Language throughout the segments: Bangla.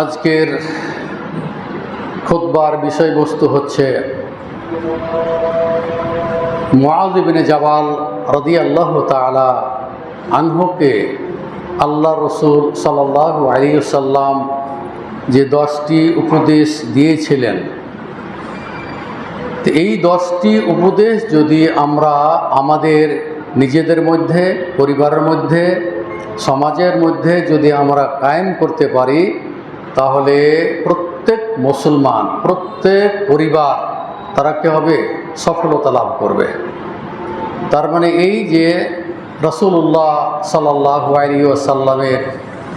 আজকের খুতবার বিষয়বস্তু হচ্ছে মুআয ইবনে জাবাল রাদিয়াল্লাহু তাআলা আনহুকে আল্লাহ রসুল সাল্লাল্লাহু আলাইহি ওয়াসাল্লাম যে 10টি উপদেশ দিয়েছিলেন, এই 10টি উপদেশ যদি আমরা আমাদের নিজেদের মধ্যে, পরিবারের মধ্যে, সমাজের মধ্যে যদি আমরা কায়েম করতে পারি, তাহলে প্রত্যেক মুসলমান, প্রত্যেক পরিবার তারা কি হবে? সফলতা লাভ করবে। তার মানে এই যে রাসূলুল্লাহ সাল্লাল্লাহু আলাইহি ওয়াসাল্লামের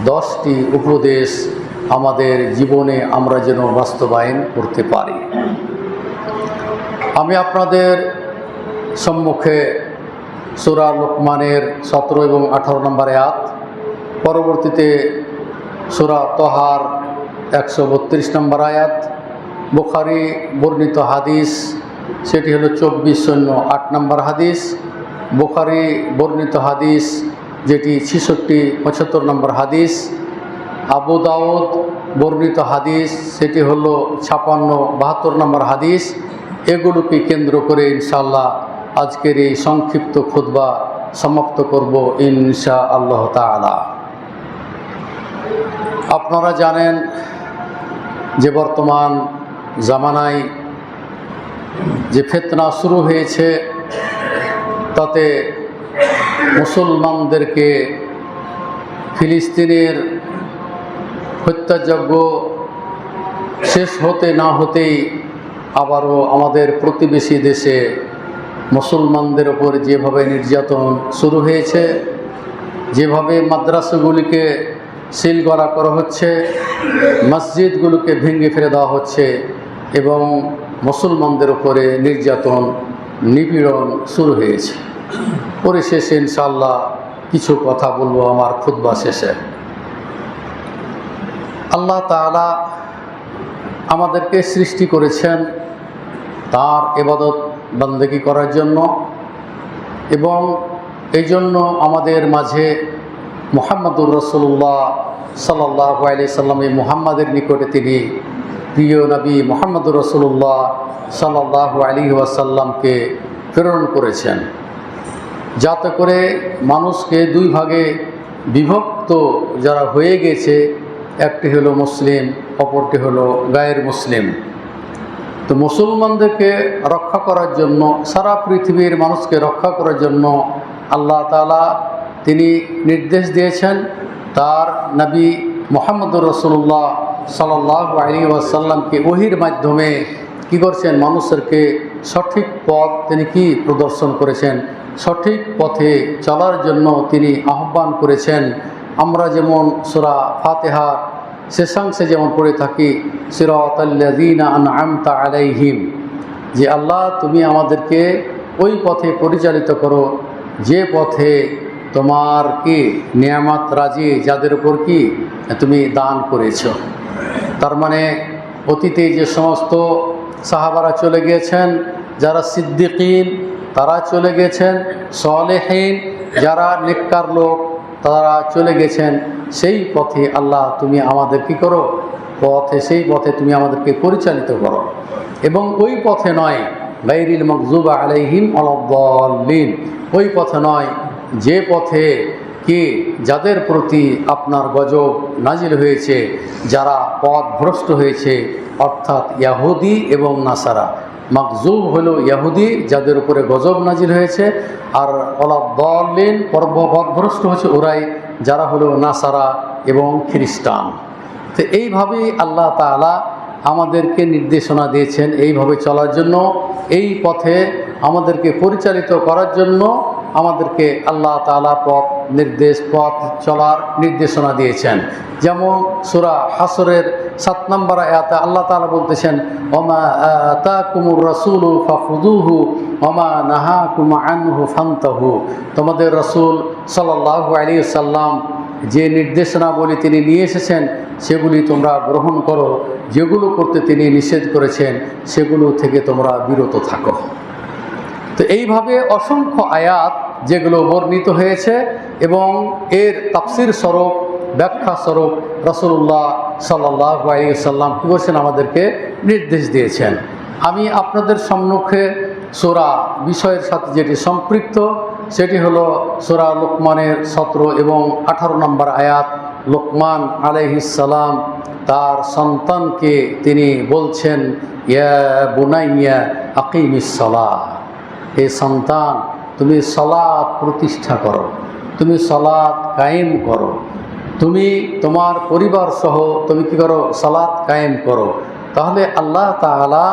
10টি উপদেশ আমাদের জীবনে আমরা যেন বাস্তবায়ন করতে পারি। আমি আপনাদের সম্মুখে সূরা লোকমানের 17 এবং 18 নম্বর আয়াত, পরবর্তীতে সূরা তহার 132 নম্বর আয়াত, বুখারী বর্ণিত হাদিস সেটি হলো 2408 নম্বর হাদিস, বুখারী বর্ণিত হাদিস যেটি 6675 নম্বর হাদিস, আবু দাউদ বর্ণিত হাদিস সেটি হলো 5672 নম্বর হাদিস, এগুলোকে কেন্দ্র করে ইনশাআল্লাহ আজকের এই সংক্ষিপ্ত খুতবা সমাপ্ত করব ইনশাআল্লাহ তাআলা। আপনারা জানেন যে বর্তমান জামানায় যে ফিতনা শুরু হয়েছে, তাতে মুসলমানদেরকে ফিলিস্তিনের হত্যাযজ্ঞ শেষ হতে না হতেই আবারও আমাদের প্রতিবেশী দেশে মুসলমানদের ওপর যেভাবে নির্যাতন শুরু হয়েছে, যেভাবে মাদ্রাসাগুলিকে সিল করা হচ্ছে, মসজিদগুলোকে ভেঙে ফেলে দেওয়া হচ্ছে এবং মুসলমানদের উপরে নির্যাতন, নিপীড়ন শুরু হয়েছে। পরিশেষে ইনশাআল্লাহ কিছু কথা বলবো আমার খুতবা শেষে। আল্লাহ তাআলা আমাদেরকে সৃষ্টি করেছেন তার ইবাদত বান্দেগী করার জন্য, এবং এই জন্য আমাদের মাঝে মুহাম্মদুর রাসূলুল্লাহ সাল্লাল্লাহু আলাইহি সাল্লাম, এই মুহাম্মাদের নিকটে তিনি প্রিয় নবী মুহাম্মদুর রাসূলুল্লাহ সাল্লাল্লাহু আলাইহি ওয়াসাল্লামকে প্রেরণ করেছেন, যাতে করে মানুষকে দুই ভাগে বিভক্ত যারা হয়ে গেছে, একটি হলো মুসলিম, অপরটি হলো গায়ের মুসলিম। তো মুসলমানদেরকে রক্ষা করার জন্য, সারা পৃথিবীর মানুষকে রক্ষা করার জন্য আল্লাহ তাআলা তিনি নির্দেশ দিয়েছেন তার নবী মুহাম্মদুর রাসূলুল্লাহ সাল্লাল্লাহু আলাইহি ওয়াসাল্লামকে ওহীর মাধ্যমে কি করছেন? মানুষদেরকে সঠিক পথ তিনি কি প্রদর্শন করেছেন, সঠিক পথে চলার জন্য তিনি আহ্বান করেছেন। আমরা যেমন সূরা ফাতিহার শেষাংশে যেমন পড়ে থাকি, সিরাতাল্লাযীনা আন'আমতা আলাইহিম, যে আল্লাহ তুমি আমাদেরকে ওই পথে পরিচালিত করো যে পথে তোমার কি নিয়ামত রাজি, যাদের উপর কি তুমি দান করেছ। তার মানে অতীতে যে সমস্ত সাহাবারা চলে গিয়েছেন, যারা সিদ্দিকিন তারা চলে গেছেন, সালেহীন যারা নেককার লোক তারা চলে গেছেন, সেই পথে আল্লাহ তুমি আমাদের কি করো? সেই পথে তুমি আমাদেরকে পরিচালিত করো, এবং ওই পথে নয় গায়রিল মাগযুবি আলাইহিম ওয়ালাদ-দাল্লিন, ওই পথে নয় যে পথে কি যাদের প্রতি আপনার গজব নাজিল হয়েছে, যারা পথভ্রষ্ট হয়েছে, অর্থাৎ ইয়াহুদি এবং নাসারা। মাগজুব হলো ইয়াহুদি যাদের উপরে গজব নাজিল হয়েছে, আর ওয়ালাদ-দাল্লিন পথভ্রষ্ট হচ্ছে ওরাই যারা হলো নাসারা এবং খ্রিস্টান। তো এইভাবেই আল্লাহ তাআলা আমাদেরকে নির্দেশনা দিয়েছেন এইভাবে চলার জন্য, এই পথে আমাদেরকে পরিচালিত করার জন্য আমাদেরকে আল্লাহ তাআলা পথ চলার নির্দেশনা দিয়েছেন। যেমন সূরা হাসরের 7 নম্বর আয়াতে আল্লাহ তাআলা বলতেছেন, ওমা আতাকুমুর রাসূলু ফাখুযুহু ওমা নাহাকুম আনহু ফান্তাহু, তোমাদের রাসূল সাল্লাল্লাহু আলাইহি ওয়াসাল্লাম যে নির্দেশনাবলী তিনি নিয়ে এসেছেন সেগুলি তোমরা গ্রহণ করো, যেগুলো করতে তিনি নিষেধ করেছেন সেগুলো থেকে তোমরা বিরত থাকো। তো এইভাবে অসংখ্য আয়াত যেগুলো বর্ণিত হয়েছে এবং এর তাফসীর স্বরূপ ব্যাখ্যা স্বরূপ রাসূলুল্লাহ সাল্লাল্লাহু আলাইহি ওয়াসাল্লাম কী করছেন, আমাদেরকে নির্দেশ দিয়েছেন। আমি আপনাদের সম্মুখে সূরা বিষয়ের সাথে যেটি সম্পৃক্ত সেটি হলো সূরা লোকমানের 17 এবং 18 নম্বর আয়াত। লোকমান আলাইহিস সালাম তার সন্তানকে তিনি বলছেন, ইয়া বুনাইয়া আকিমিস সালাহ, হে সন্তান তুমি সালাত প্রতিষ্ঠা করো, তুমি সালাত কায়েম করো, তুমি তোমার পরিবার সহ তুমি কি করো, সালাত কায়েম করো। তাহলে আল্লাহ তাআলা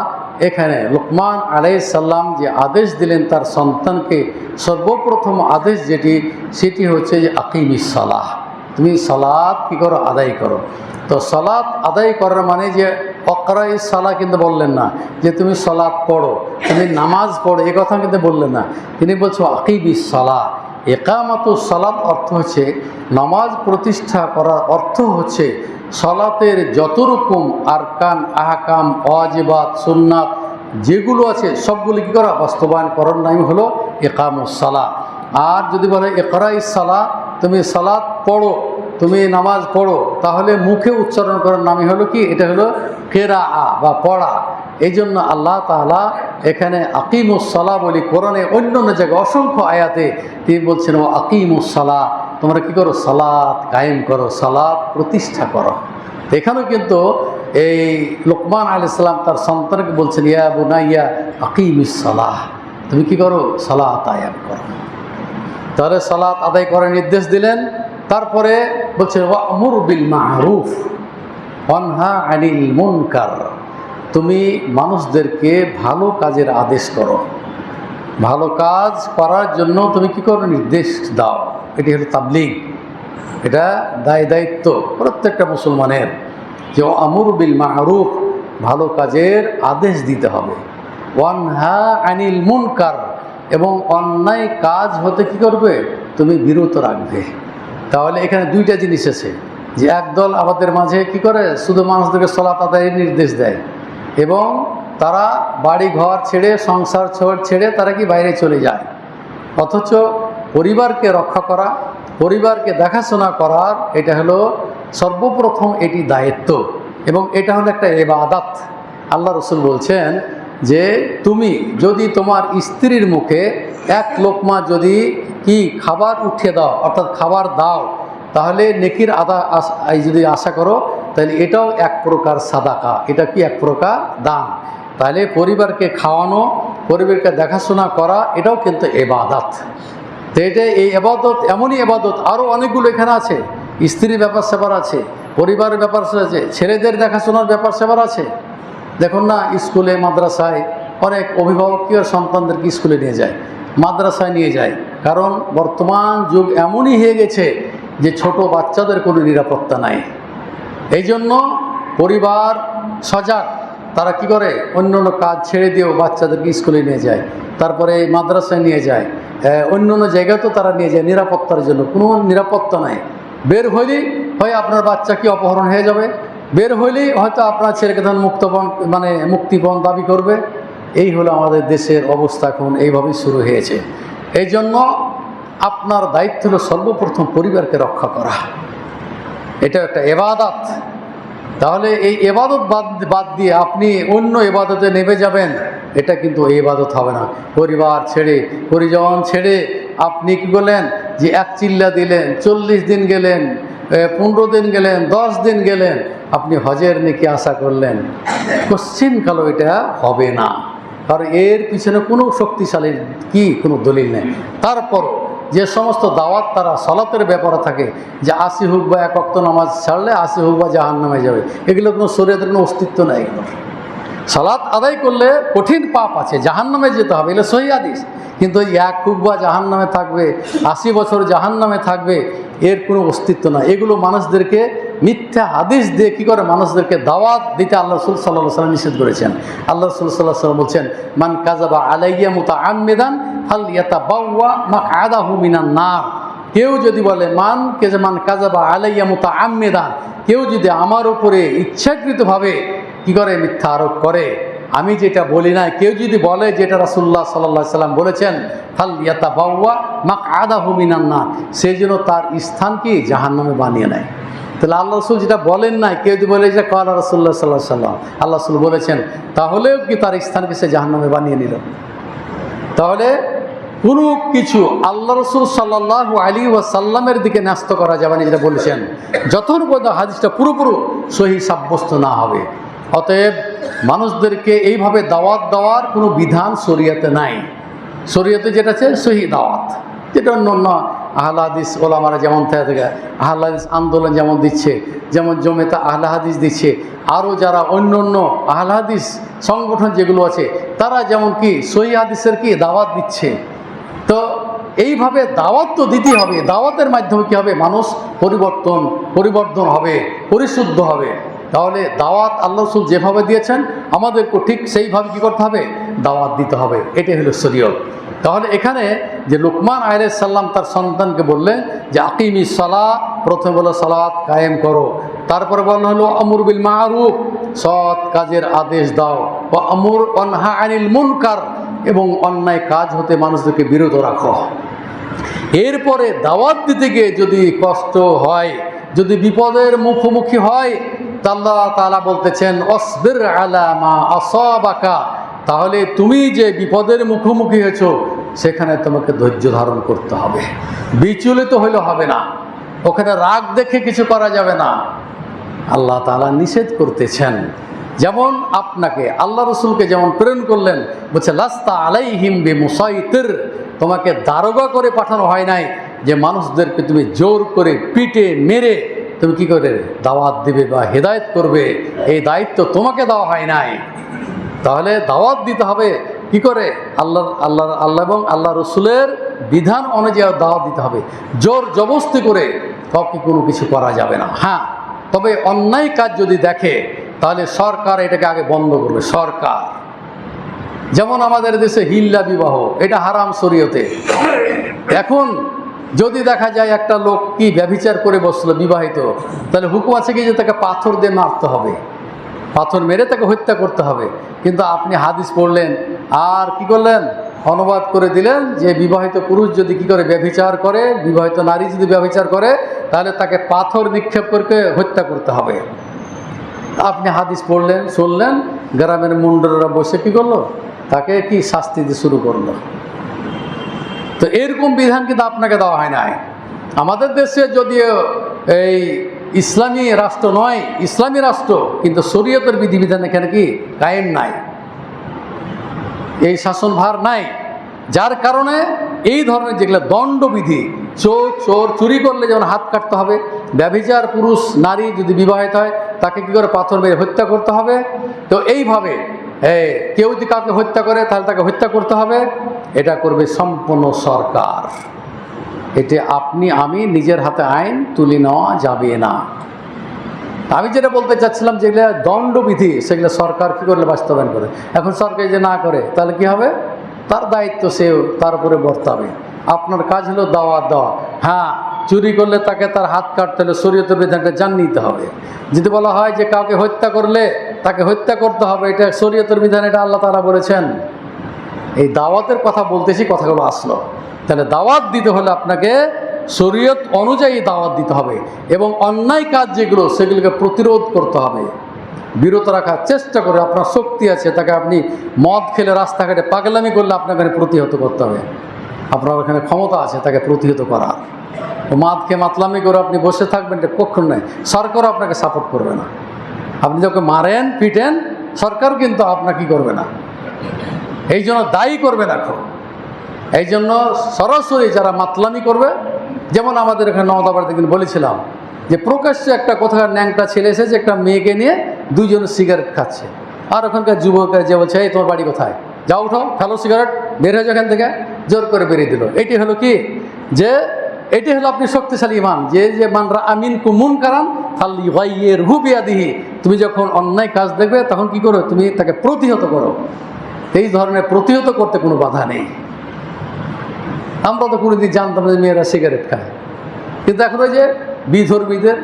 এখানে লোকমান আলাইহিস সালাম যে আদেশ দিলেন তার সন্তানকে, সর্বপ্রথম আদেশ যেটি সেটি হচ্ছে যে আকিমিস সালাহ, তুমি সালাত কি করো, আদায় করো। তো সালাত আদায় করার মানে যে অকরাই সালাহ কিন্তু বললেন না যে তুমি সালাত পড়ো, তুমি নামাজ পড়ো, এ কথা কিন্তু বললেন না। তিনি বলছো আকিমিস সালাহ। ইকামাতুস সালাত অর্থ হচ্ছে নামাজ প্রতিষ্ঠা করার অর্থ হচ্ছে সালাতের যত রকম আরকান আহকাম ওয়াজিবাত সুন্নাত যেগুলো আছে সবগুলো কী করা, বাস্তবায়ন করার নাম হলো ইকামুস সালাহ। আর যদি বলে ইকরাইস সালাহ, তুমি সালাত পড়ো, তুমি নামাজ পড়ো, তাহলে মুখে উচ্চারণ করার নামই হলো কি, এটা হলো কেরাআ বা পড়া। এই জন্য আল্লাহ তাআলা এখানে আকিমুস সালাহ বলি কোরআনে অন্য অন্য জায়গায় অসংখ্য আয়াতে তিনি বলছেন ও আকিমুস সালাহ, তোমরা কি করো, সালাত কায়েম করো, সালাত প্রতিষ্ঠা করো। এখানেও কিন্তু এই লোকমান আলাইহিস সালাম তার সন্তানকে বলছেন, ইয়া বুনাইয়া আকিমিস সালাহ, তুমি কি করো, সালাত কায়েম করো। তাহলে সালাত আদায় করার নির্দেশ দিলেন। তারপরে বলছে ওয়া'মুর বিল মা'রুফ ওয়ানহা আনিল মুনকার, তুমি মানুষদেরকে ভালো কাজের আদেশ করো, ভালো কাজ করার জন্য তুমি কি করো, নির্দেশ দাও। এটি হলো তাবলীগ, এটা দায়িত্ব প্রত্যেকটা মুসলমানের যে ওয়া'মুর বিল মা'রুফ, ভালো কাজের আদেশ দিতে হবে। ওয়ানহা আনিল মুনকার, এবং অন্যায় কাজ হতে কি করবে, তুমি বিরত রাখবে। তাহলে এখানে দুইটা জিনিস আছে, যে একদল আমাদের মাঝে কি করে, শুধু মানুষদেরকে সালাত আদায়ের নির্দেশ দেয় এবং তারা বাড়ি ঘর ছেড়ে সংসার ছেড়ে তারা কি বাইরে চলে যায়, অথচ পরিবারকে রক্ষা করা, পরিবারকে দেখাশোনা করার এটা হলো সর্বপ্রথম এটি দায়িত্ব এবং এটা হলো একটা ইবাদত। আল্লাহ রাসূল বলছেন যে তুমি যদি তোমার স্ত্রীর মুখে এক লোকমা যদি কি খাবার উঠিয়ে দাও, অর্থাৎ খাবার দাও, তাহলে নেকির যদি আশা করো, তাহলে এটাও এক প্রকার সাদাকা, এটা কি এক প্রকার দান। তাহলে পরিবারকে খাওয়ানো, পরিবারকে দেখাশোনা করা, এটাও কিন্তু ইবাদত। তো এটা এই ইবাদত এমনই ইবাদত, আরও অনেকগুলো এখানে আছে। স্ত্রীর ব্যাপার স্যাপার আছে, পরিবারের ব্যাপার আছে, ছেলেদের দেখাশোনার ব্যাপার স্যাপার আছে। দেখুন না, স্কুলে মাদ্রাসায় অনেক অভিভাবক কি সন্তানদেরকে স্কুলে নিয়ে যায়, মাদ্রাসায় নিয়ে যায়, কারণ বর্তমান যুগ এমনই হয়ে গেছে যে ছোট বাচ্চাদের কোনো নিরাপত্তা নাই। এই জন্য পরিবার সজাগ, তারা কি করে, অন্য অন্য কাজ ছেড়ে দিয়েও বাচ্চাদেরকে স্কুলে নিয়ে যায়, তারপরে মাদ্রাসায় নিয়ে যায়, অন্য অন্য জায়গাতেও তারা নিয়ে যায় নিরাপত্তার জন্য। কোনো নিরাপত্তা নাই। বের হইলেই হয় আপনার বাচ্চা কি অপহরণ হয়ে যাবে, বের হইলেই হয়তো আপনার ছেলেকে তখন মুক্তিপণ দাবি করবে। এই হলো আমাদের দেশের অবস্থা, এখন এইভাবেই শুরু হয়েছে। এই জন্য আপনার দায়িত্ব হলো সর্বপ্রথম পরিবারকে রক্ষা করা, এটা একটা ইবাদত। তাহলে এই ইবাদত বাদ দিয়ে আপনি অন্য ইবাদতে নেমে যাবেন, এটা কিন্তু ইবাদত হবে না। পরিবার ছেড়ে, পরিজন ছেড়ে আপনি কি করলেন, যে এক চিল্লা দিলেন, 40 দিন গেলেন, 15 দিন গেলেন, 10 দিন গেলেন, আপনি হজের নেকি আশা করলেন, কোশ্চিনকালও এটা হবে না, কারণ এর পিছনে কোনো শক্তিশালী কোনো দলিল নেই। তারপর যে সমস্ত দাওয়াত তারা সালাতের ব্যাপারে থাকে, যে 80 হোক বা 1 ওয়াক্ত নামাজ ছাড়লে 80 হোক বা জাহান্নামে যাবে, এগুলো কোনো শরীয়তের কোনো অস্তিত্ব নাই। সালাত আদায় করলে কঠিন পাপ আছে, জাহান্নামে যেতে হবে, এগুলো সহিহ হাদিস। কিন্তু 1 হোক বা জাহান্নামে থাকবে, 80 বছর জাহান্নামে থাকবে, এর কোনো অস্তিত্ব না। এগুলো মানুষদেরকে মিথ্যা হাদিস দিয়ে কী করে, মানুষদেরকে দাওয়াত দিতে আল্লাহ রাসূল সাল্লাল্লাহু আলাইহি ওয়াসাল্লাম নিষেধ করেছেন। আল্লাহ রাসূল সাল্লাল্লাহু আলাইহি ওয়াসাল্লাম বলছেন, মান কাযাবা আলাইয়া মুতাআম্মিদান ফালইয়াতাবাওয়া মাকআদাহু মিনান নার। কেউ যদি বলে মান কাযাবা আলাইয়া মুতাআম্মিদান, কেউ যদি আমার উপরে ইচ্ছাকৃতভাবে কি করে, মিথ্যা আরোপ করে, আমি যেটা বলি না, কেউ যদি বলে যেটা রাসূলুল্লাহ সাল্লাল্লাহু আলাইহি ওয়াসাল্লাম বলেছেন, ফালইয়াতাবাওয়া মাকআদাহু মিনান নার, সেই জন্য তার স্থান কি জাহান্নামে বানিয়ে নেয়। তাহলে আল্লাহ রসুল যেটা বলেন নাই, কেউ যদি বলে যে কালা রাসূলুল্লাহ সাল্লাল্লাহু আলাইহি ওয়াসাল্লাম, আল্লাহ রসুল বলেছেন, তাহলেও কি তার স্থানকে সে জাহান্নামে বানিয়ে নিল? তাহলে কোনো কিছু আল্লাহ রসুল সাল্লাল্লাহু আলাইহি ওয়াসাল্লামের দিকে ন্যস্ত করা যাবে না, যেটা বলেছেন, যতক্ষণ পর্যন্ত হাদিসটা পুরোপুরি সহিহ সাব্যস্ত না হবে। অতএব মানুষদেরকে এইভাবে দাওয়াত দেওয়ার কোনো বিধান শরীয়তে নাই। শরীয়তে যেটা আছে সহিহ দাওয়াত, যেটা অন্য অন্য আহলে হাদিস ওলামারা যেমন থেকে আহলে হাদিস আন্দোলন যেমন দিচ্ছে, যেমন জমেতা আহলে হাদিস দিচ্ছে, আরও যারা অন্য অন্য আহলে হাদিস সংগঠন যেগুলো আছে তারা যেমন কি সহিহ হাদিসের কি দাওয়াত দিচ্ছে। তো এইভাবে দাওয়াত তো দিতেই হবে। দাওয়াতের মাধ্যমে কী হবে? মানুষ পরিবর্তন হবে, পরিশুদ্ধ হবে। তাহলে দাওয়াত আল্লাহ রাসূল যেভাবে দিয়েছেন আমাদেরকে ঠিক সেইভাবে কী করতে হবে? দাওয়াত দিতে হবে। এটাই হলো শরীয়ত। তাহলে এখানে যে লুকমান আলাইহিস সালাম তার সন্তানকে বললেন যে আকিমিস সালাহ, প্রথমে বলল সালাত কায়েম করো, তারপরে বলা হলো আমর বিল মারুফ, সৎ কাজের আদেশ দাও, ও আমর অনহা আনিল মুনকার, এবং অন্যায় কাজ হতে মানুষদেরকে বিরত রাখো। এরপরে দাওয়াত দিতে গিয়ে যদি কষ্ট হয়, যদি বিপদের মুখোমুখি হয়, তা আল্লাহ তাআলা বলতেছেন অসবির আলা মা আসাবাকা, তাহলে তুমি যে বিপদের মুখোমুখি হয়েছো সেখানে তোমাকে ধৈর্য ধারণ করতে হবে, বিচলিত হইলে হবে না, ওখানে রাগ দেখে কিছু করা যাবে না। আল্লাহ তাআলা নিষেধ করতেছেন। যেমন আপনাকে আল্লাহ রসুলকে যেমন প্রেরণ করলেন, বলছে লাস্তা আলাইহিম বিমুসাইতির, তোমাকে দারোগা করে পাঠানো হয় নাই যে মানুষদেরকে তুমি জোর করে পিটে মেরে তুমি কি করে দাওয়াত দিবে বা হেদায়েত করবে, এই দায়িত্ব তোমাকে দেওয়া হয় নাই। তাহলে দাওয়াত দিতে হবে কি করে? আল্লাহ এবং আল্লাহ রসুলের বিধান অনুযায়ী দাওয়াত দিতে হবে। জোর জবরদস্তি করে কাউকে কোনো কিছু করা যাবে না। হ্যাঁ, তবে অন্যায় কাজ যদি দেখে তাহলে সরকার এটাকে আগে বন্ধ করবে। সরকার, যেমন আমাদের দেশে হিল্লা বিবাহ, এটা হারাম শরীয়তে। এখন যদি দেখা যায় একটা লোক কি ব্যভিচার করে বসলো বিবাহিত, তাহলে হুকুম আছে কি যে তাকে পাথর দিয়ে মারতে হবে, পাথর মেরে তাকে হত্যা করতে হবে। কিন্তু আপনি হাদিস পড়লেন আর কি করলেন? অনুবাদ করে দিলেন যে বিবাহিত পুরুষ যদি কি করে ব্যভিচার করে, বিবাহিত নারী যদি ব্যভিচার করে, তাহলে তাকে পাথর নিক্ষেপ করে হত্যা করতে হবে। আপনি হাদিস পড়লেন, শুনলেন, গ্রামের মুন্ডরা বসে কি করলো? তাকে কি শাস্তি দিয়ে শুরু করলো। তো এরকম বিধান কিন্তু আপনাকে দেওয়া হয় নাই। আমাদের দেশে যদিও এই ইসলামী রাষ্ট্র নয়, ইসলামী রাষ্ট্র, কিন্তু শরীয়তের বিধিবিধান এখানে কি কায়েম নাই, এই শাসনভার নাই। যার কারণে এই ধরনের যেগুলো দণ্ডবিধি, চোর চুরি করলে যেমন হাত কাটতে হবে, ব্যভিচার পুরুষ নারী যদি বিবাহিত হয় তাকে কি করে পাথর মেরে হত্যা করতে হবে। তো এইভাবে কেউ যদি কাউকে হত্যা করে তাহলে তাকে হত্যা করতে হবে। এটা করবে সম্পূর্ণ সরকার। এতে আপনি আমি নিজের হাতে আইন তুলে নেওয়া যাবে না। আমি যেটা বলতে চাচ্ছিলাম, যেগুলো দণ্ডবিধি সেগুলো সরকার কী করলে বাস্তবায়ন করে। এখন সরকার যে না করে তাহলে কি হবে? তার দায়িত্ব সে তার উপরে বর্তাবে। আপনার কাজ হলো দাওয়াত দেওয়া। হ্যাঁ, চুরি করলে তাকে তার হাত কাটতে হলে শরীয়তের বিধানটা জানিয়ে নিতে হবে। যদি বলা হয় যে কাউকে হত্যা করলে তাকে হত্যা করতে হবে, এটা শরীয়তের বিধান, এটা আল্লাহ তাআলা বলেছেন। এই দাওয়াতের কথা বলতেছি, কথাগুলো আসলো। তাহলে দাওয়াত দিতে হলে আপনাকে শরীয়ত অনুযায়ী দাওয়াত দিতে হবে, এবং অন্যায় কাজ যেগুলো সেগুলোকে প্রতিরোধ করতে হবে, বিরত রাখার চেষ্টা করে। আপনার শক্তি আছে, তাকে আপনি মদ খেলে রাস্তাঘাটে পাগলামি করলে আপনাকে প্রতিহত করতে হবে। আপনার ওখানে ক্ষমতা আছে তাকে প্রতিহত করার। মদ খেয়ে মাতলামি করে আপনি বসে থাকবেন, এটা কখন নয়। সরকারও আপনাকে সাপোর্ট করবে না। আপনি যখন মারেন পিটেন, সরকার কিন্তু আপনাকে কি করবে না, এই জন্য দায়ী করবে না। এই জন্য সরাসরি যারা মাতলামি করবে, যেমন আমাদের এখানে নওদাবাড়িতে কিন্তু বলেছিলাম যে প্রকাশ্যে একটা কোথাকার ন্যাংটা ছেলে এসেছে, একটা মেয়েকে নিয়ে দুইজনে সিগারেট খাচ্ছে, আর ওখানকার যুবকের যে বলছে এই তোমার বাড়ি কোথায়, যাও উঠো ফেলো সিগারেট, বের হয়ে এখান থেকে, জোর করে বেরিয়ে দিল। এটি হলো কি, যে এটি হলো আপনি শক্তিশালী ইমান, যে মানরা আমিন কুমুন কারাম ফালিগাইয়ির হু বিয়াদিহি, তুমি যখন অন্যায় কাজ দেখবে তখন কি করো? তুমি তাকে প্রতিহত করো। এই ধরনের প্রতিহত করতে কোনো বাধা নেই। আমরা তো কোনোদিন জানতাম যে মেয়েরা সিগারেট খায়, কিন্তু এখন ওই যে বিধর্মীদের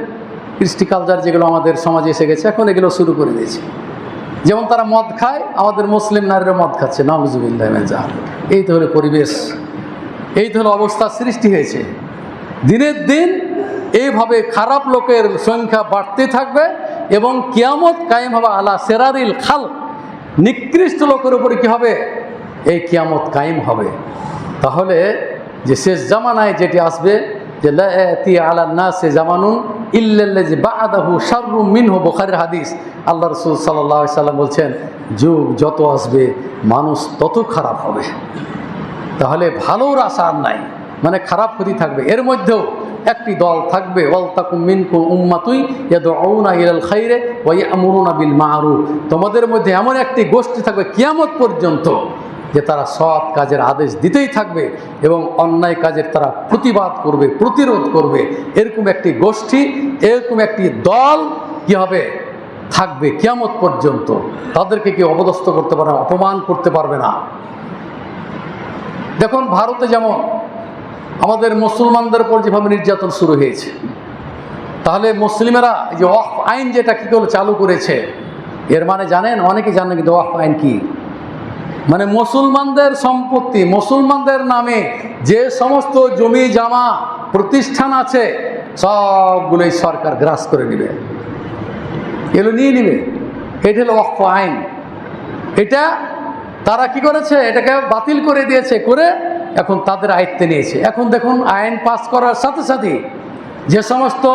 কৃষ্টি কালচার যেগুলো আমাদের সমাজে এসে গেছে, এখন এগুলো শুরু করে দিয়েছে। যেমন তারা মদ খায়, আমাদের মুসলিম নারীরা মদ খাচ্ছে, নাউজুবিল্লাহ মিন যালিক। এই তো হলো পরিবেশ, এই তো হলো অবস্থার সৃষ্টি হয়েছে। দিনের দিন এইভাবে খারাপ লোকের সংখ্যা বাড়তে থাকবে এবং কিয়ামত কায়েম হবে আলা সেরারিল খাল, নিকৃষ্ট লোকের উপরে কি হবে? এই কিয়ামত কায়েম হবে। তাহলে যে শেষ জামানায় যেটি আসবে, যে লা ইয়াতি আলা নাসি জামানুন ইল্লাল্লাযী বা'দাহু শাররুম মিনহু, বুখারীর হাদিস। আল্লাহ রাসূল সাল্লাল্লাহু আলাইহি সাল্লাম বলছেন, যুগ যত আসবে মানুষ তত খারাপ হবে। তাহলে ভালোর আশা আর নাই, মানে খারাপ হতে থাকবে। এর মধ্যেও একটি দল থাকবে, ওয়ালতাকুম মিনকুম উম্মাতুন ইয়াদউনা ইলাল খাইরি ওয়া ইয়া'মুরুনা বিল মা'রুফ, তোমাদের মধ্যে এমন একটি গোষ্ঠী থাকবে কিয়ামত পর্যন্ত যে তারা সৎ কাজের আদেশ দিতেই থাকবে এবং অন্যায় কাজের তারা প্রতিবাদ করবে, প্রতিরোধ করবে। এরকম একটি গোষ্ঠী, এরকম একটি দল কি হবে? থাকবে কিয়ামত পর্যন্ত। তাদেরকে কেউ অপদস্থ করতে পারবে না, অপমান করতে পারবে না। দেখুন ভারতে যেমন আমাদের মুসলমানদের উপর যেভাবে নির্যাতন শুরু হয়েছে, তাহলে মুসলিমেরা যে ওয়াকফ আইন যেটা কী করে চালু করেছে, এর মানে জানেন? অনেকে জানেন কিন্তু ওয়াকফ আইন কি? মানে মুসলমানদের সম্পত্তি, মুসলমানদের নামে যে সমস্ত জমি জামা প্রতিষ্ঠান আছে সবগুলোই সরকার গ্রাস করে নেবে, এগুলো নিয়ে নেবে। এটা হলো ওয়াকফ আইন। এটা তারা কি করেছে? এটাকে বাতিল করে দিয়েছে, করে এখন তাদের আয়ত্তে নিয়েছে। এখন দেখুন আইন পাস করার সাথে সাথে যে সমস্ত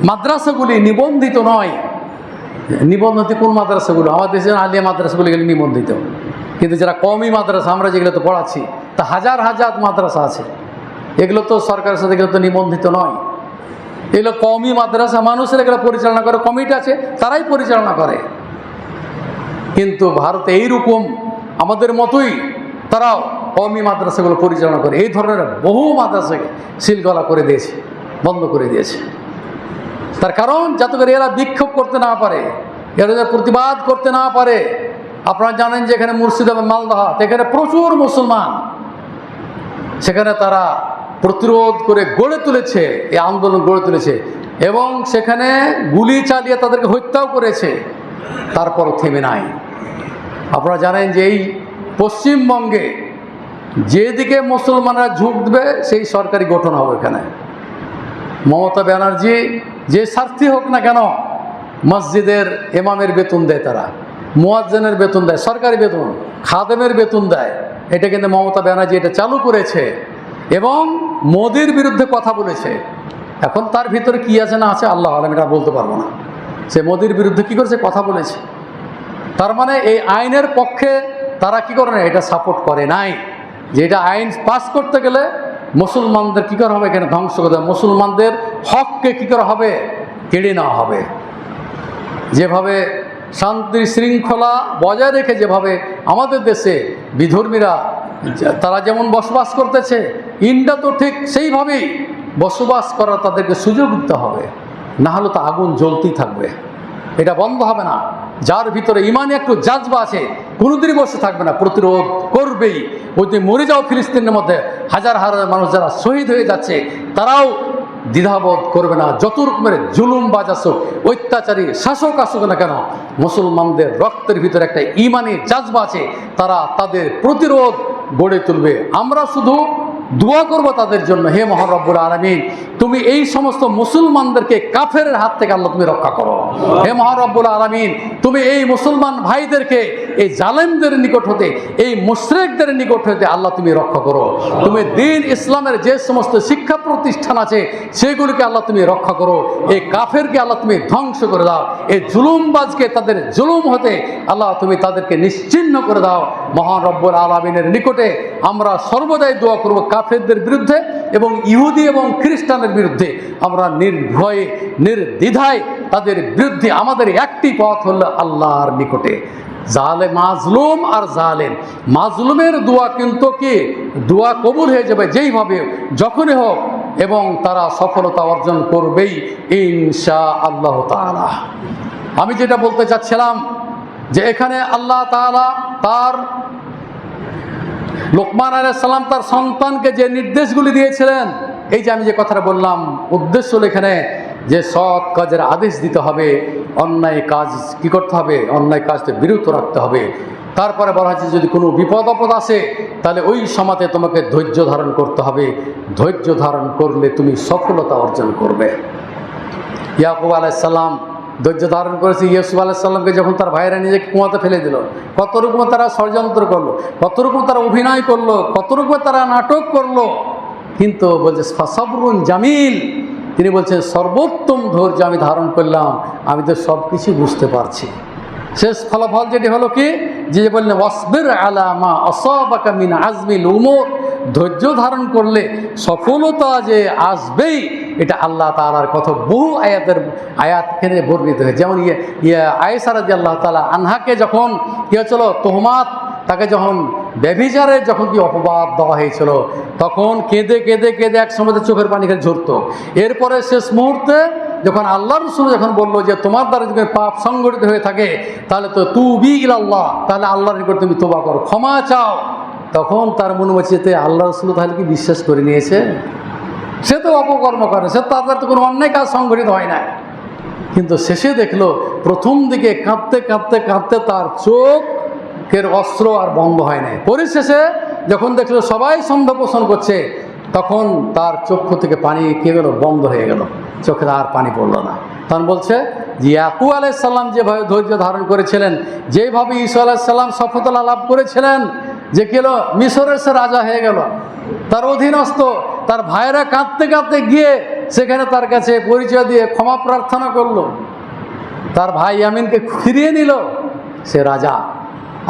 মাদ্রাসাগুলি নিবন্ধিত নয়, নিবন্ধিত কোন মাদ্রাসাগুলো? আমাদের দেশের আলিয়া মাদ্রাসাগুলি গেলে নিবন্ধিত, কিন্তু যারা কওমি মাদ্রাসা আমরা যেগুলো তো পড়াচ্ছি, তা হাজার হাজার মাদ্রাসা আছে, এগুলো তো সরকারের সাথে এগুলো তো নিবন্ধিত নয়। এগুলো কওমি মাদ্রাসা, মানুষের এগুলো পরিচালনা করে, কমিটি আছে তারাই পরিচালনা করে। কিন্তু ভারতে এইরকম আমাদের মতোই তারাও কওমি মাদ্রাসাগুলো পরিচালনা করে। এই ধরনের বহু মাদ্রাসাকে সিলগালা করে দিয়েছে, বন্ধ করে দিয়েছে। তার কারণ যাতে করে এরা বিক্ষোভ করতে না পারে, এরা যাতে প্রতিবাদ করতে না পারে। আপনারা জানেন যে এখানে মুর্শিদাবাদ, মালদা, এখানে প্রচুর মুসলমান, সেখানে তারা প্রতিরোধ করে গড়ে তুলেছে, এই আন্দোলন গড়ে তুলেছে এবং সেখানে গুলি চালিয়ে তাদেরকে হত্যাও করেছে, তারপরও থেমে নাই। আপনারা জানেন যে এই পশ্চিমবঙ্গে যেদিকে মুসলমানরা ঝুঁক দেবে সেই সরকারি গঠন হবে। এখানে মমতা ব্যানার্জি যে স্বার্থী হোক না কেন, মসজিদের ইমামের বেতন দেয়, তারা মুয়াজ্জিনের বেতন দেয়, সরকারি বেতন, খাদেমের বেতন দেয়। এটা কিন্তু মমতা ব্যানার্জি এটা চালু করেছে এবং মোদির বিরুদ্ধে কথা বলেছে। এখন তার ভিতরে কি আছে না আছে আল্লাহ আলম, এটা বলতে পারবো না। সে মোদির বিরুদ্ধে কি করেছে? কথা বলেছে। তার মানে এই আইনের পক্ষে তারা কি করে না, এটা সাপোর্ট করে নাই। যে এটা আইন পাস করতে গেলে মুসলমানদের কী করা হবে? এখানে ধ্বংস করতে হবে, মুসলমানদের হককে কী করা হবে? কেড়ে নেওয়া হবে। যেভাবে শান্তি শৃঙ্খলা বজায় রেখে যেভাবে আমাদের দেশে বিধর্মীরা তারা যেমন বসবাস করতেছে, ইন্ডিয়া তো ঠিক সেইভাবেই বসবাস করার তাদেরকে সুযোগ দিতে হবে, না হলে তো আগুন জ্বলতেই থাকবে, এটা বন্ধ হবে না। যার ভিতরে ইমানে একটু জাজবা আছে কোনোদিনই বসে থাকবে না, প্রতিরোধ করবেই। ওই যে মরে যাও ফিলিস্তিনের মধ্যে হাজার হাজার মানুষ যারা শহীদ হয়ে যাচ্ছে, তারাও দ্বিধাবোধ করবে না। যত রকমের জুলুমবাজ আসুক, অত্যাচারী শাসক আসুক না কেন, মুসলমানদের রক্তের ভিতরে একটা ইমানি জাজবা আছে, তারা তাদের প্রতিরোধ গড়ে তুলবে। আমরা শুধু দোয়া করব তাদের জন্য, হে মহান রব্বুল আলামিন, তুমি এই সমস্ত মুসলমানদেরকে কাফেরের হাত থেকে আল্লাহ তুমি রক্ষা করো। হে মহান রব্বুল আলামিন, তুমি এই মুসলমান ভাইদেরকে এই জালেমদের নিকট হতে, এই মুশরিকদের নিকট হতে আল্লাহ তুমি রক্ষা করো। তুমি দ্বীন ইসলামের যে সমস্ত শিক্ষা প্রতিষ্ঠান আছে সেগুলিকে আল্লাহ তুমি রক্ষা করো। এই কাফেরকে আল্লাহ তুমি ধ্বংস করে দাও। এই জুলুমবাজকে তাদের জুলুম হতে আল্লাহ তুমি তাদেরকে নিশ্চিহ্ন করে দাও। মহান রব্বুল আলামিনের নিকটে আমরা সর্বদাই দোয়া করব কাফেরদের বিরুদ্ধে এবং ইহুদি এবং খ্রিস্টানের বিরুদ্ধে। আমরা নির্ভয়ে নির্দ্বিধায় তাদের বিরুদ্ধে আমাদের একটি পথ হলো আল্লাহর নিকটে। মাজলুম আর জালেম, মাজলুমের দোয়া কিন্তু কি দোয়া কবুল হয়ে যাবে যেইভাবে যখনই হোক, এবং তারা সফলতা অর্জন করবেই ইনশাআল্লাহ তাআলা। আমি যেটা বলতে চাচ্ছিলাম যে এখানে আল্লাহ তাআলা তার লোকমান আলাইহিস সালাম তার সন্তানকে যে নির্দেশগুলি দিয়েছিলেন, এই যে আমি যে কথাটা বললাম, উদ্দেশ্য হলো এখানে যে সৎ কাজের আদেশ দিতে হবে, অন্যায় কাজ কি করতে হবে, অন্যায় কাজ থেকে বিরত রাখতে হবে। তারপরে বলা হয়েছে যদি কোনো বিপদ আপদ আসে তাহলে ওই সময়তে তোমাকে ধৈর্য ধারণ করতে হবে, ধৈর্য ধারণ করলে তুমি সফলতা অর্জন করবে। ইয়াকুব আলাইহিস সালাম ধৈর্য ধারণ করেছে। ইউসুফ আলাইহিস সালামকে যখন তার ভাইয়েরা নিজেকে কুয়াতে ফেলে দিল, কত রকম তারা ষড়যন্ত্র করলো, কত রকম তারা অভিনয় করলো, কত রকম তারা নাটক করলো, কিন্তু বলছে ফাসাবরুন জামিল, তিনি বলছেন সর্বোত্তম ধৈর্য আমি ধারণ করলাম, আমি তো সব কিছু বুঝতে পারছি। শেষ ফলাফল যেটি হলো কি, যে বললেন ওয়াসবির আলা মা আসাবাকা মিন আজমিল উমুর, ধৈর্য ধারণ করলে সফলতা যে আসবেই, এটা আল্লাহ তাআলার কথা বহু আয়াতখানে বর্ণিত হয়েছে। যেমন আয়েশা রাদিয়াল্লাহু তাআলা আনহাকে যখন কি হয়েছিল, তোহমাত, তাকে যখন ব্যভিচারের যখন কি অপবাদ দেওয়া হয়েছিল, তখন কেঁদে কেঁদে কেঁদে এক সময় চোখের পানি খেলে ঝরত। এরপরে শেষ মুহূর্তে যখন আল্লাহ রাসূল যখন বললো যে তোমার দ্বারা যদি পাপ সংগঠিত হয়ে থাকে তাহলে তো তুবি ইলাল্লাহ, তাহলে আল্লাহর নিকট তুমি তওবা করো, ক্ষমা চাও, তখন তার মনে হচ্ছে আল্লাহ রাসূল তাহলে কি বিশ্বাস করে নিয়েছে? সে তো অপকর্ম করে, সে তার তো কোনো অন্যায় কাজ সংগঠিত হয় না। কিন্তু শেষে দেখলো প্রথম দিকে কাঁদতে কাঁদতে কাঁদতে তার চোখের অস্ত্র আর বন্ধ হয় নাই। পরিশেষে যখন দেখলো সবাই সন্দেহ পোষণ করছে, তখন তার চক্ষু থেকে পানি কে গেল, বন্ধ হয়ে গেল, চোখে আর পানি পড়লো না। তখন বলছে যে ইয়াকুব আলাইহিস সালাম যেভাবে ধৈর্য ধারণ করেছিলেন, যেভাবে ঈসা আলাইহিস সালাম সফলতা লাভ করেছিলেন, যে গেল মিশরের সে রাজা হয়ে গেল, তার অধীনস্থ, তার ভাইরা কাঁদতে কাঁদতে গিয়ে সেখানে তার কাছে পরিচয় দিয়ে ক্ষমা প্রার্থনা করলো, তার ভাই ইয়ামিনকে ফিরিয়ে নিল, সে রাজা।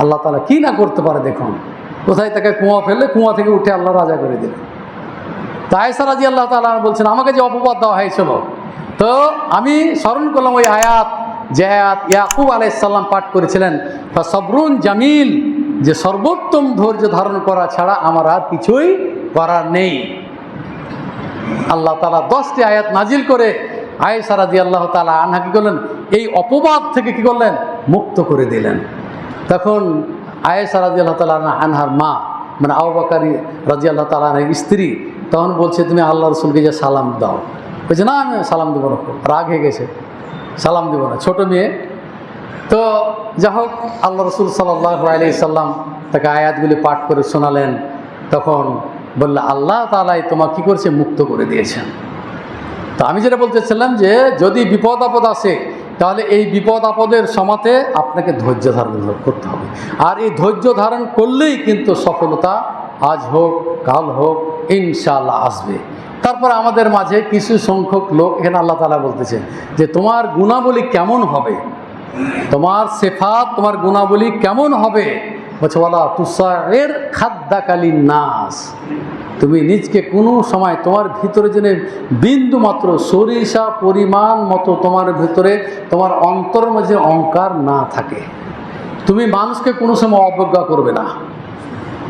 আল্লাহ তাআলা কি না করতে পারে দেখুন, কোথায় তাকে কুয়া ফেললে কুয়া থেকে উঠে আল্লাহ রাজা করে দিল। তো আয়েশা রাদিয়াল্লাহু তাআলা বলছেন আমাকে যে অপবাদ দেওয়া হয়েছিল, তো আমি স্মরণ করলাম ওই আয়াত, যে আয়াত ইয়াকুব আলাইহিস সালাম পাঠ করেছিলেন, ফাসাবরুন জামিল, যে সর্বোত্তম ধৈর্য ধারণ করা ছাড়া আমার আর কিছুই করার নেই। আল্লাহ তাআলা 10টি আয়াত নাজিল করে আয়েশা রাদিয়াল্লাহু তাআলা আনহা কি করলেন, এই অপবাদ থেকে কি করলেন, মুক্ত করে দিলেন। তখন আয়েশা রাদিয়াল্লাহু তাআলা আনহার মা, মানে আবু বকর রাদিয়াল্লাহু তাআলা আনহার স্ত্রী, তখন বলছে তুমি আল্লাহ রাসূলকে যে সালাম দাও। বলছে না আমি সালাম দেবো না, রাগ হয়ে গেছে, সালাম দেবো না, ছোট মেয়ে। তো যা হোক আল্লাহ রাসূল সাল্লাল্লাহু আলাইহি সাল্লাম তাকে আয়াতগুলি পাঠ করে শোনালেন। তখন বললে আল্লাহ তাআলাই তোমাকে কী করেছে, মুক্ত করে দিয়েছেন। তো আমি যেটা বলতেছিলাম যে যদি বিপদ আপদ আসে তাহলে এই বিপদ আপদের সময়তে আপনাকে ধৈর্য ধারণ করতে হবে, আর এই ধৈর্য ধারণ করলেই কিন্তু সফলতা আজ হোক কাল হোক ইনশাআল্লাহ আসবে। তারপর আমাদের মাঝে কিছু সংখ্যক লোক, এখানে আল্লাহ তাআলা বলতেছেন যে তোমার গুণাবলী কেমন হবে, তোমার সিফাত, তোমার গুণাবলী কেমন হবে, বলছে ওয়ালা তুসাইর খাদ্দাকালিন নাস, তুমি নিজকে কোনো সময় তোমার ভিতরে যেন বিন্দু মাত্র সরিষা পরিমাণ মতো তোমার ভিতরে, তোমার অন্তরের মাঝে অহংকার না থাকে। তুমি মানুষকে কোনো সময় অবজ্ঞা করবে না,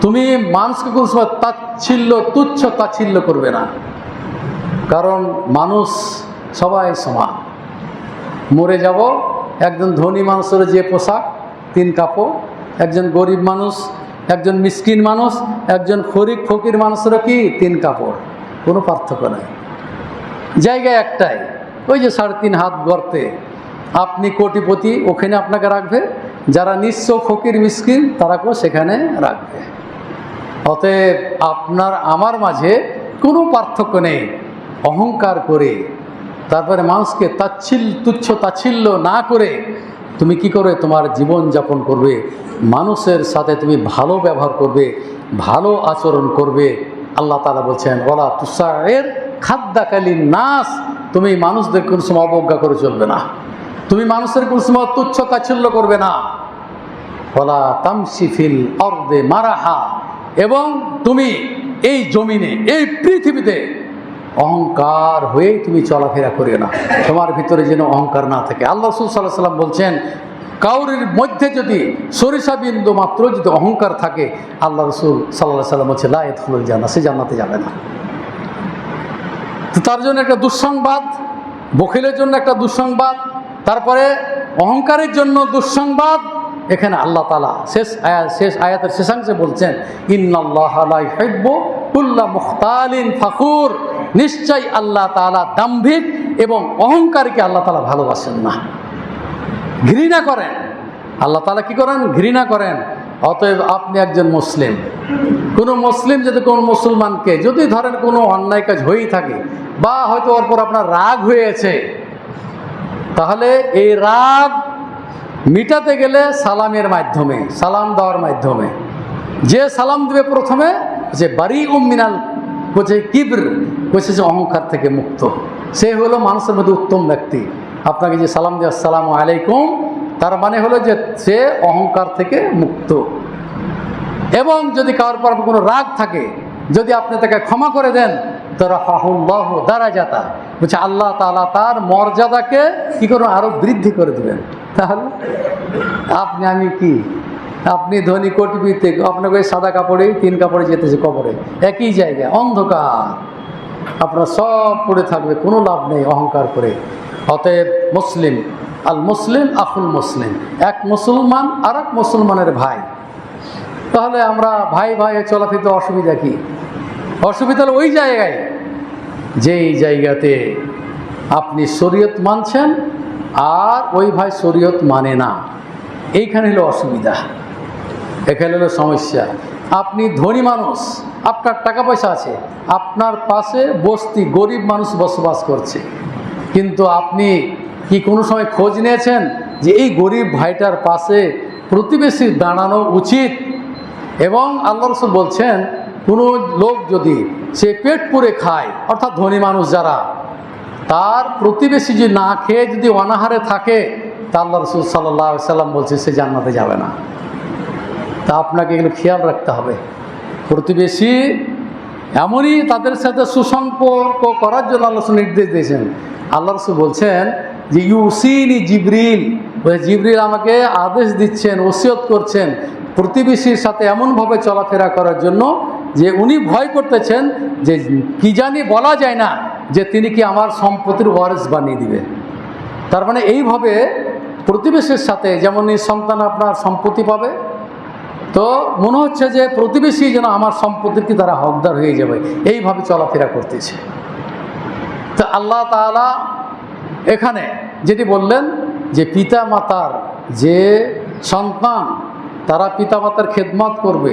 তুমি মানুষকে কোনো সময় তাচ্ছিল্য, তুচ্ছ তাচ্ছিল্য করবে না, কারণ মানুষ সবাই সমান। মরে যাব, একজন ধনী মানুষের যে পোশাক 3 কাপড়, একজন গরিব মানুষ, একজন মিসকিন মানুষ, একজন ফকির মানুষেরও কি 3 কাপড়, কোনো পার্থক্য নাই, জায়গা একটাই, ওই যে 3.5 হাত গর্তে। আপনি কোটিপতি, ওখানে আপনাকে রাখবে, যারা নিঃস্ব ফকির মিসকিন তারাকেও সেখানে রাখবে। অতএব আপনার আমার মাঝে কোনো পার্থক্য নেই। অহংকার করে তারপরে মানুষকে তুচ্ছ তাচ্ছিল্য না করে তুমি কি করে তোমার জীবন যাপন করবে, মানুষের সাথে তুমি ভালো ব্যবহার করবে, ভালো আচরণ করবে। আল্লাহ তাআলা বলছেন ওয়ালা তুসাইর খাদ্দাকালিন নাস, তুমি মানুষদের কোনো সময় অবজ্ঞা করে চলবে না, তুমি মানুষের কোনো সময় তুচ্ছ তাচ্ছিল্য করবে না। ওয়ালা তামশি ফিল আরদে মারাহা, এবং তুমি এই জমিনে, এই পৃথিবীতে অহংকার হয়ে তুমি চলাফেরা করিও না, তোমার ভিতরে যেন অহংকার না থাকে। আল্লাহ রাসূল সাল্লাল্লাহু আলাইহি ওয়াসাল্লাম বলছেন কাউরির মধ্যে যদি সরিষা বিন্দু মাত্র যদি অহংকার থাকে, আল্লাহ রাসূল সাল্লাল্লাহু আলাইহি ওয়াসাল্লাম বলছে লা ইয়াদখুলুল জান্নাহ, সে জান্নাতে যাবে না। তো তার জন্য একটা দুঃসংবাদ, বখিলের জন্য একটা দুঃসংবাদ, তারপরে অহংকারের জন্য দুঃসংবাদ। এখানে আল্লাহ তাআলা শেষ আয়াতের শেষাংশে বলছেন ইন্নাল্লাহা লা ইউহিব্বু কুল্লা মুখতালিন ফাখুর, নিশ্চয়ই আল্লাহ তাআলা দাম্ভিক এবং অহংকারীকে আল্লাহ তাআলা ভালোবাসেন না, ঘৃণা করেন। আল্লাহ তাআলা কি করেন? ঘৃণা করেন। অতএব আপনি একজন মুসলিম, কোনো মুসলিম যদি কোনো মুসলমানকে যদি ধরেন কোনো অন্যায় কাজ হয়েই থাকে বা হয়তো ওর পর আপনার রাগ হয়েছে, তাহলে এই রাগ মিটাতে গেলে সালামের মাধ্যমে, সালাম দেওয়ার মাধ্যমে। যে সালাম দেবে প্রথমে যে বারি মিনাল বলছে কিবর, বলছে যে অহংকার থেকে মুক্ত, সে হলো মানুষের মধ্যে উত্তম ব্যক্তি। আপনাকে যে সালাম দিয়ে আসসালামু আলাইকুম, তার মানে হলো যে সে অহংকার থেকে মুক্ত। এবং যদি কারোর পর কোনো রাগ থাকে, যদি আপনি তাকে ক্ষমা করে দেন, তো রাফাহুল্লাহ দারাজাতা, বলছে আল্লাহ তাআলা তার মর্যাদাকে কি করুন, আরো বৃদ্ধি করে দেবেন। তাহলে আপনি আমি কি, আপনি ধনী কোটিপতি, আপনাকে ওই সাদা কাপড়ে 3 কাপড়ে যেতেছে কবরে, একই জায়গায় অন্ধকার, আপনার সব পড়ে থাকবে, কোনো লাভ নেই অহংকার করে। অতএব মুসলিম, আল মুসলিম আখুল মুসলিম, এক মুসলমান আর এক মুসলমানের ভাই। তাহলে আমরা ভাই ভাই চলাফিরতে অসুবিধা কি? অসুবিধা হলো ওই জায়গায়, যেই জায়গাতে আপনি শরীয়ত মানছেন আর ওই ভাই শরীয়ত মানে না, এইখানে হলো অসুবিধা, এখানে হলো সমস্যা। আপনি ধনী মানুষ, আপনার টাকা পয়সা আছে, আপনার পাশে বস্তি গরিব মানুষ বসবাস করছে, কিন্তু আপনি কি কোনো সময় খোঁজ নিয়েছেন যে এই গরিব ভাইটার পাশে প্রতিবেশী দাঁড়ানো উচিত? এবং আল্লাহ রাসূল বলছেন, কোনো লোক যদি সে পেট পুরে খায়, অর্থাৎ ধনী মানুষ যারা, তার প্রতিবেশী যদি না খেয়ে যদি অনাহারে থাকে, তা আল্লাহ রাসূল সাল্লাল্লাহু আলাইহি সাল্লাম বলছে সে জান্নাতে যাবে না। তা আপনাকে এগুলো খেয়াল রাখতে হবে। প্রতিবেশী এমনই তাদের সাথে সুসম্পর্ক করার জন্য আল্লাহ রাসূল নির্দেশ দিয়েছেন। আল্লাহ রাসূল বলছেন যে ইউসিনি জিবরিল, জিবরিল আমাকে আদেশ দিচ্ছেন, ওসিয়ত করছেন প্রতিবেশীর সাথে এমনভাবে চলাফেরা করার জন্য যে উনি ভয় করতেছেন যে কি জানি বলা যায় না যে তিনি কি আমার সম্পত্তির ওয়ারিস বানিয়ে দিবেন। তার মানে এইভাবে প্রতিবেশীর সাথে, যেমন সন্তান আপনার সম্পত্তি পাবে, তো মনে হচ্ছে যে প্রতিবেশী যেন আমার সম্পত্তির কি তারা হকদার হয়ে যাবে, এইভাবে চলাফেরা করতেছে। তো আল্লাহ তাআলা এখানে যেটি বললেন যে পিতা মাতার যে সন্তান, তারা পিতামাতার খেদমত করবে,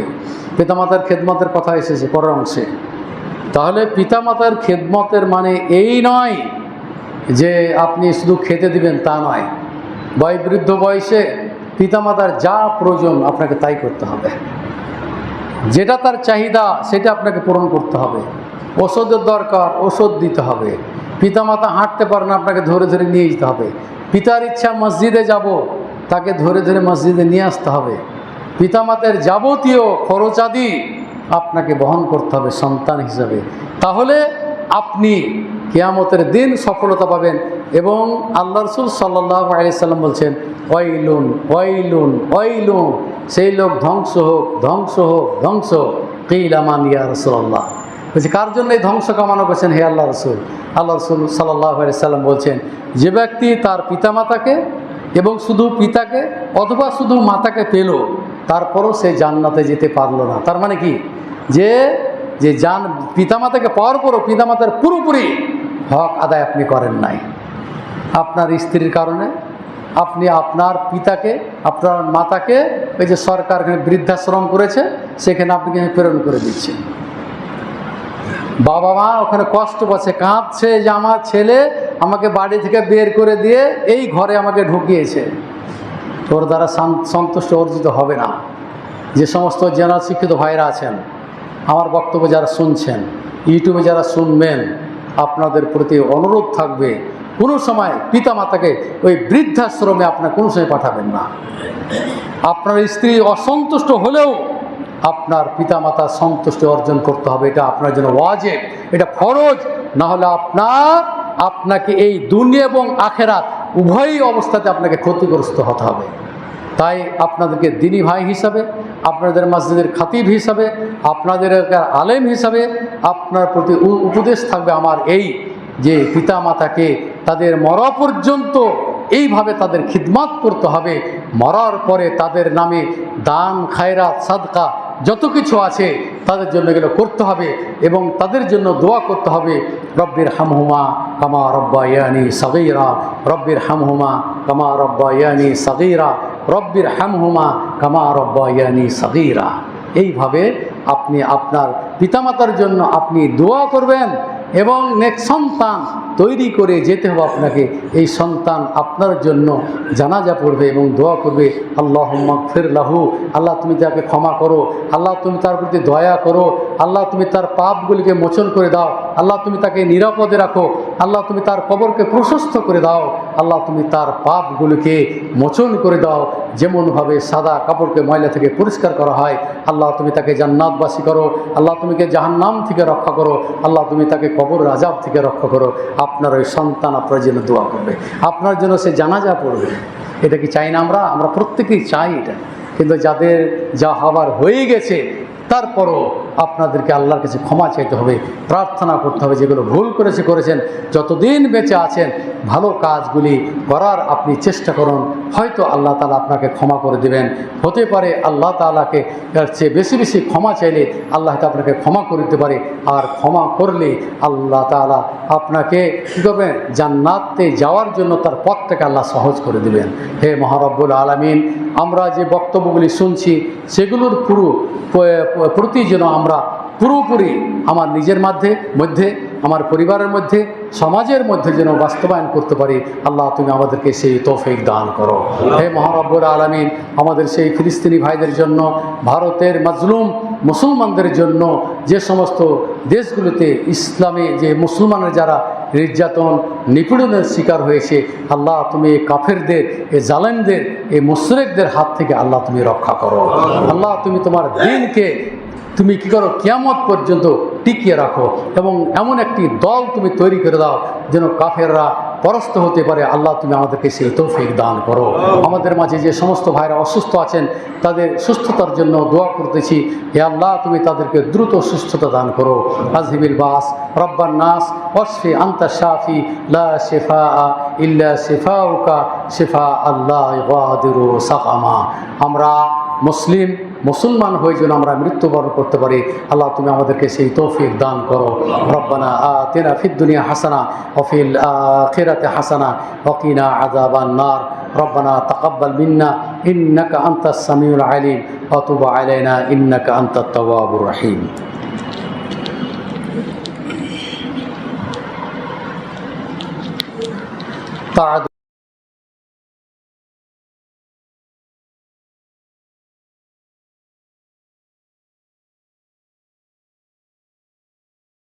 পিতামাতার খেদমতের কথা এসেছে পরের অংশে। তাহলে পিতামাতার খেদমতের মানে এই নয় যে আপনি শুধু খেতে দিবেন, তা নয়। বৃদ্ধ বয়সে পিতামাতার যা প্রয়োজন আপনাকে তাই করতে হবে, যেটা তার চাহিদা সেটা আপনাকে পূরণ করতে হবে। ওষুধের দরকার, ওষুধ দিতে হবে। পিতামাতা হাঁটতে পারে না, আপনাকে ধরে ধরে নিয়ে যেতে হবে। পিতার ইচ্ছা মসজিদে যাব, তাকে ধরে ধরে মসজিদে নিয়ে আসতে হবে। পিতামাতার যাবতীয় খরচাদি আপনাকে বহন করতে হবে সন্তান হিসাবে। তাহলে আপনি কিয়ামতের দিন সফলতা পাবেন। এবং আল্লাহ রাসূল সাল্লাল্লাহু আলাইহি সাল্লাম বলছেন, ওয়াইলুন ওয়াইলুন ওয়াইলুন, সেই লোক ধ্বংস হোক, ধ্বংস হোক, ধ্বংস। কিল আমান ইয়া রাসূলুল্লাহ, বলছে কার জন্য এই ধ্বংস কামনা করছেন হে আল্লাহ রাসূল? আল্লাহ রাসূল সাল্লাল্লাহু আলাইহি সাল্লাম বলছেন, যে ব্যক্তি তার পিতামাতাকে এবং শুধু পিতাকে অথবা শুধু মাতাকে পেল, তারপরও সে জান্নাতে যেতে পারলো না। তার মানে কি, যে পিতামাতাকে পাওয়ার পরও পিতামাতার পুরোপুরি হক আদায় আপনি করেন নাই। আপনার স্ত্রীর কারণে আপনি আপনার পিতাকে, আপনার মাতাকে, ওই যে সরকার বৃদ্ধাশ্রম করেছে, সেখানে আপনি প্রেরণ করে দিচ্ছেন। বাবা মা ওখানে কষ্ট পাচ্ছে, কাঁদছে যে আমার ছেলে আমাকে বাড়ি থেকে বের করে দিয়ে এই ঘরে আমাকে ঢুকিয়েছে। তোর দ্বারা সন্তুষ্ট অর্জিত হবে না। যে সমস্ত জেনারেল শিক্ষিত ভাইরা আছেন, আমার বক্তব্য যারা শুনছেন, ইউটিউবে যারা শুনবেন, আপনাদের প্রতি অনুরোধ থাকবে, কোনো সময় পিতামাতাকে ওই বৃদ্ধাশ্রমে আপনার কোনো সময় পাঠাবেন না। আপনার স্ত্রী অসন্তুষ্ট হলেও আপনার পিতামাতার সন্তুষ্টি অর্জন করতে হবে, এটা আপনার জন্য ওয়াজিব, এটা ফরজ। না হলে আপনাকে এই দুনিয়া এবং আখেরাত উভয়ই অবস্থাতে আপনাকে ক্ষতিগ্রস্ত হতে হবে। তাই আপনাদেরকে দিনী ভাই হিসাবে, আপনাদের মসজিদের খাতিব হিসাবে, আপনাদের আলেম হিসাবে আপনার প্রতি উপদেশ থাকবে আমার এই, যে পিতামাতাকে তাদের মরা পর্যন্ত এইভাবে তাদের খিদমত করতে হবে। মরার পরে তাদের নামে দান, খায়রাত, সাদকা যত কিছু আছে তাদের জন্য এগুলো করতে হবে এবং তাদের জন্য দোয়া করতে হবে, রব্বির হামহুমা কামা রব্বায়ানি সগীরা। রব্বির হামহুমা কামা রব্বায়ানি সগীরা, রব্বির হামহুমা কামা রব্বায়ানি সগীরা। এইভাবে আপনি আপনার পিতামাতার জন্য আপনি দোয়া করবেন এবং নেক্সট সন্তান তৈরি করে যেতে হবে আপনাকে। এই সন্তান আপনার জন্য জানাজা পড়বে এবং দোয়া করবে, আল্লাহুম্মা গফির লাহু, আল্লাহ তুমি তাকে ক্ষমা করো, আল্লাহ তুমি তার প্রতি দয়া করো, আল্লাহ তুমি তার পাপগুলিকে মোচন করে দাও, আল্লাহ তুমি তাকে নিরাপদে রাখো, আল্লাহ তুমি তার কবরকে প্রশস্ত করে দাও, আল্লাহ তুমি তার পাপগুলিকে মোচন করে দাও। যেমনভাবে সাদা কাপড়কে ময়লা থেকে পরিষ্কার করা হয়, আল্লাহ তুমি তাকে জান্নাতবাসী করো, আল্লাহ তুমি কে জাহান্নাম থেকে রক্ষা করো, আল্লাহ তুমি তাকে কবরের আযাব থেকে রক্ষা করো। আপনার ওই সন্তান আপনার জন্য দোয়া করবে, আপনার জন্য সে জানাজা পড়বে। এটা কি চাই না আমরা? আমরা প্রত্যেকেই চাই এটা, কিন্তু যাদের যা হবার হয়ে গেছে তারপরও আপনাদেরকে আল্লাহর কাছে ক্ষমা চাইতে হবে, প্রার্থনা করতে হবে। যেগুলো ভুল করেছেন, যতদিন বেঁচে আছেন ভালো কাজগুলি করার আপনি চেষ্টা করুন, হয়তো আল্লাহ তাআলা আপনাকে ক্ষমা করে দেবেন। হতে পারে আল্লাহ তাআলাকে এর চেয়ে বেশি বেশি ক্ষমা চাইলে আল্লাহ তো আপনাকে ক্ষমা করে দিতে পারে, আর ক্ষমা করলে আল্লাহ তাআলা আপনাকে কী করবেন? জান্নাতে যাওয়ার জন্য তার পথটাকে আল্লাহ সহজ করে দেবেন। হে মহারব্বুল আলামিন, আমরা যে বক্তব্যগুলি শুনছি সেগুলোর প্রতি যেন আমরা পুরোপুরি আমার নিজের মধ্যে আমার পরিবারের মধ্যে সমাজের মধ্যে যেন বাস্তবায়ন করতে পারি। আল্লাহ তুমি আমাদেরকে সেই তৌফিক দান করো। হে মহারব্বুল আলামিন, আমাদের সেই ফিলিস্তিনি ভাইদের জন্য, ভারতের মাজলুম মুসলমানদের জন্য, যে সমস্ত দেশগুলোতে ইসলামে যে মুসলমানের যারা নির্যাতন নিপীড়নের শিকার হয়েছে, আল্লাহ তুমি এই কাফেরদের, এই জালেমদের, এই মুশরিকদের হাত থেকে আল্লাহ তুমি রক্ষা করো। আল্লাহ তুমি তোমার দ্বীনকে তুমি কী করো? কিয়ামত পর্যন্ত টিকিয়ে রাখো এবং এমন একটি দল তুমি তৈরি করে দাও যেন কাফেররা পরাস্ত হতে পারে। আল্লাহ তুমি আমাদেরকে সেই তৌফিক দান করো। আমাদের মাঝে যে সমস্ত ভাইরা অসুস্থ আছেন তাদের সুস্থতার জন্য দোয়া করতেছি। হে আল্লাহ তুমি তাদেরকে দ্রুত সুস্থতা দান করো। আযহিবিল বাস রব্বান নাস ওয়াশফি আনতা শাফি লা শিফা ইল্লা শিফাউকা শিফা আল্লাহ ইগাদিরু সাকামা। আমরা মুসলমান হয়ে যেন আমরা মৃত্যুবরণ করতে পারি, আল্লাহ তুমি আমাদেরকে সেই তৌফিক দান করো। রব্বানা আতিনা ফিদ দুনিয়া হাসানা ওয়া ফিল আখিরাতি হাসানা ওয়া কিনা আযাবান নার। রব্বানা তাকাব্বাল মিন্না ইন্নাকা আনতাস সামিউল আলিম ওয়া তুব আলাইনা ইন্নাকা আনতাত তাওয়াবুর রহিম।